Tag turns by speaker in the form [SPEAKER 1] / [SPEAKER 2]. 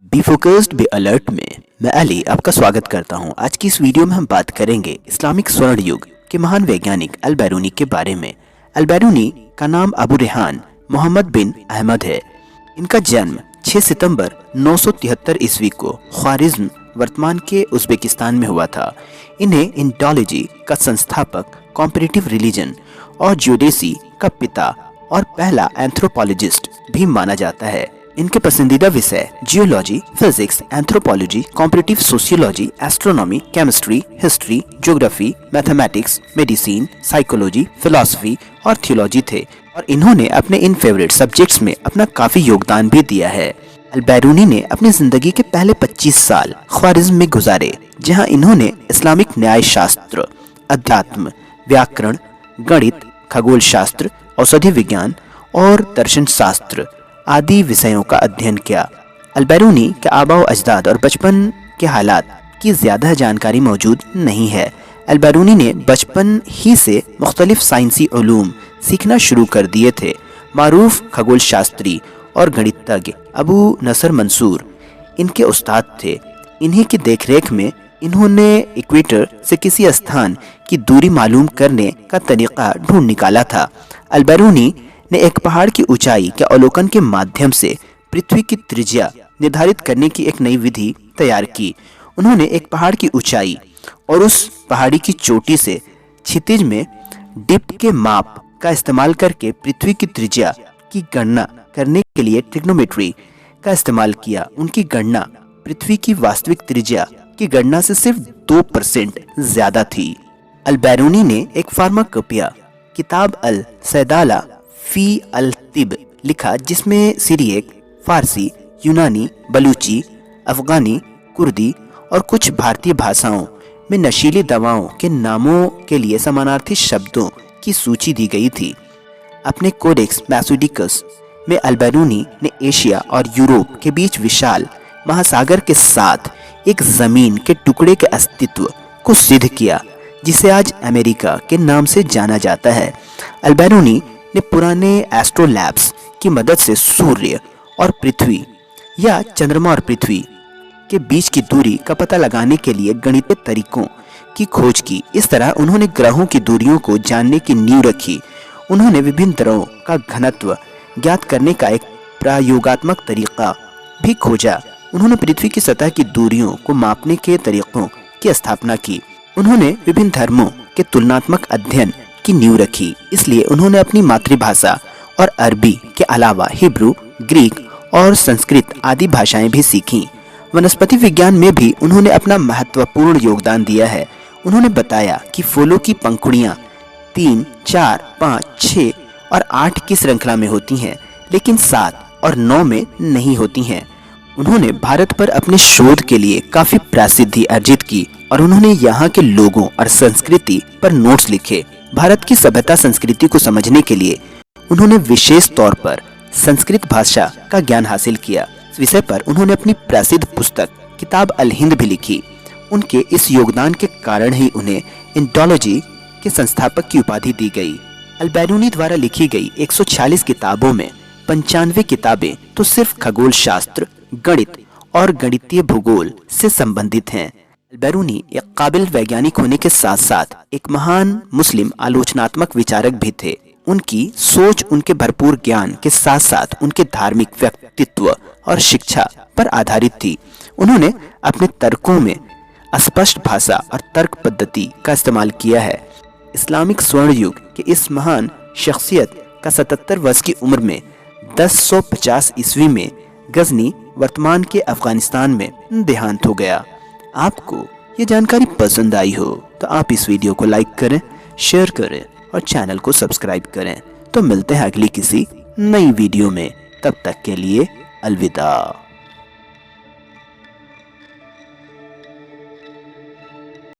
[SPEAKER 1] Be focused be alert में मैं अली आपका स्वागत करता हूं। आज की इस वीडियो में हम बात करेंगे इस्लामिक स्वर्ण युग के महान वैज्ञानिक अल बैरूनी के बारे में। अल बैरूनी का नाम अबू रेहान मोहम्मद बिन अहमद है। इनका जन्म 6 सितंबर 973 ईस्वी को ख्वारिज्म वर्तमान के उज़्बेकिस्तान में हुआ था। इन्हें इंडोलॉजी का संस्थापक, कॉम्परेटिव रिलीजन और ज्योडेसी का पिता और पहला एंथ्रोपोलॉजिस्ट भी माना जाता है। इनके पसंदीदा विषय geology, physics, anthropology, comparative sociology, astronomy, chemistry, history, geography, mathematics, medicine, psychology, philosophy और थियोलॉजी थे और इन्होंने अपने इन फेवरेट सब्जेक्ट्स में अपना काफी योगदान भी दिया है। अल बैरूनी ने अपनी जिंदगी के पहले 25 साल ख्वारिज्म में गुजारे, जहां इन्होंने इस्लामिक न्याय शास्त्र, अध्यात्म, व्याकरण, गणित, खगोल शास्त्र, औषधि विज्ञान और दर्शन शास्त्र आदि विषयों का अध्ययन किया। अल बैरूनी के आबाओ अजदाद और बचपन के हालात की ज़्यादा जानकारी मौजूद नहीं है। अल बैरूनी ने बचपन ही से मुख्तलिफ साइंसी उलूम सीखना शुरू कर दिए थे। मारूफ खगोल शास्त्री और गणितज्ञ अबू नसर मंसूर इनके उस्ताद थे। इन्हीं की देखरेख में इन्होंने इक्वेटर से किसी स्थान की दूरी मालूम करने का तरीका ढूंढ निकाला था। अल बैरूनी ने एक पहाड़ की ऊंचाई के अवलोकन के माध्यम से पृथ्वी की त्रिज्या निर्धारित करने की एक नई विधि तैयार की। उन्होंने एक पहाड़ की ऊंचाई और उस पहाड़ी की चोटी से क्षितिज में डिप के माप का इस्तेमाल करके पृथ्वी की त्रिज्या की गणना करने के लिए ट्रिग्नोमेट्री का इस्तेमाल किया। उनकी गणना पृथ्वी की वास्तविक त्रिज्या की गणना से सिर्फ 2% ज्यादा थी। अल बैरूनी ने एक फार्माकोपिया किताब अल सैदाला फी अल तिब लिखा, जिसमें सिरियक, फारसी, यूनानी, बलूची, अफगानी, कुर्दी और कुछ भारतीय भाषाओं में नशीली दवाओं के नामों के लिए समानार्थी शब्दों की सूची दी गई थी। अपने कोडेक्स मैथोडिकस में अल बैरूनी ने एशिया और यूरोप के बीच विशाल महासागर के साथ एक जमीन के टुकड़े के अस्तित्व को सिद्ध किया, जिसे आज अमेरिका के नाम से जाना जाता है। अल बैरूनी ने पुराने एस्ट्रोलैब्स की मदद से सूर्य और पृथ्वी या चंद्रमा और पृथ्वी के बीच की दूरी का पता लगाने के लिए गणितीय तरीकों की खोज की। इस तरह उन्होंने ग्रहों की दूरियों को जानने की नींव रखी। उन्होंने विभिन्न तरह का घनत्व ज्ञात करने का एक प्रयोगात्मक तरीका भी खोजा। उन्होंने पृथ्वी की सतह की दूरियों को मापने के तरीकों की स्थापना की। उन्होंने विभिन्न धर्मों के तुलनात्मक अध्ययन की नींव रखी। इसलिए उन्होंने अपनी मातृभाषा और अरबी के अलावा हिब्रू, ग्रीक और संस्कृत आदि भाषाएं भी सीखीं। वनस्पति विज्ञान में भी उन्होंने अपना महत्वपूर्ण योगदान दिया है। उन्होंने बताया कि फूलों की पंखुड़ियां 3, 4, 5, 6 और 8 की श्रृंखला में होती हैं, लेकिन 7 और 9 में नहीं होती हैं। उन्होंने भारत पर अपने शोध के लिए काफी प्रसिद्धि अर्जित की और उन्होंने यहाँ के लोगों और संस्कृति पर नोट्स लिखे। भारत की सभ्यता संस्कृति को समझने के लिए उन्होंने विशेष तौर पर संस्कृत भाषा का ज्ञान हासिल किया। इस विषय पर उन्होंने अपनी प्रसिद्ध पुस्तक किताब अल हिंद भी लिखी। उनके इस योगदान के कारण ही उन्हें इंडोलॉजी के संस्थापक की उपाधि दी गई। अल बैरूनी द्वारा लिखी गई 146 किताबों में 95 किताबें तो सिर्फ खगोल शास्त्र, गणित और गणितीय भूगोल से संबंधित हैं। अल बैरूनी एक काबिल वैज्ञानिक होने के साथ साथ एक महान मुस्लिम आलोचनात्मक विचारक भी थे। उनकी सोच उनके भरपूर ज्ञान के साथ साथ उनके धार्मिक व्यक्तित्व और शिक्षा पर आधारित थी। उन्होंने अपने तर्कों में स्पष्ट भाषा और तर्क पद्धति का इस्तेमाल किया है। इस्लामिक स्वर्ण युग के इस महान शख्सियत का 77 वर्ष की उम्र में 1050 ईस्वी में गजनी वर्तमान के अफगानिस्तान में देहांत हो गया। आपको ये जानकारी पसंद आई हो तो आप इस वीडियो को लाइक करें, शेयर करें और चैनल को सब्सक्राइब करें। तो मिलते हैं अगली किसी नई वीडियो में। तब तक के लिए अलविदा।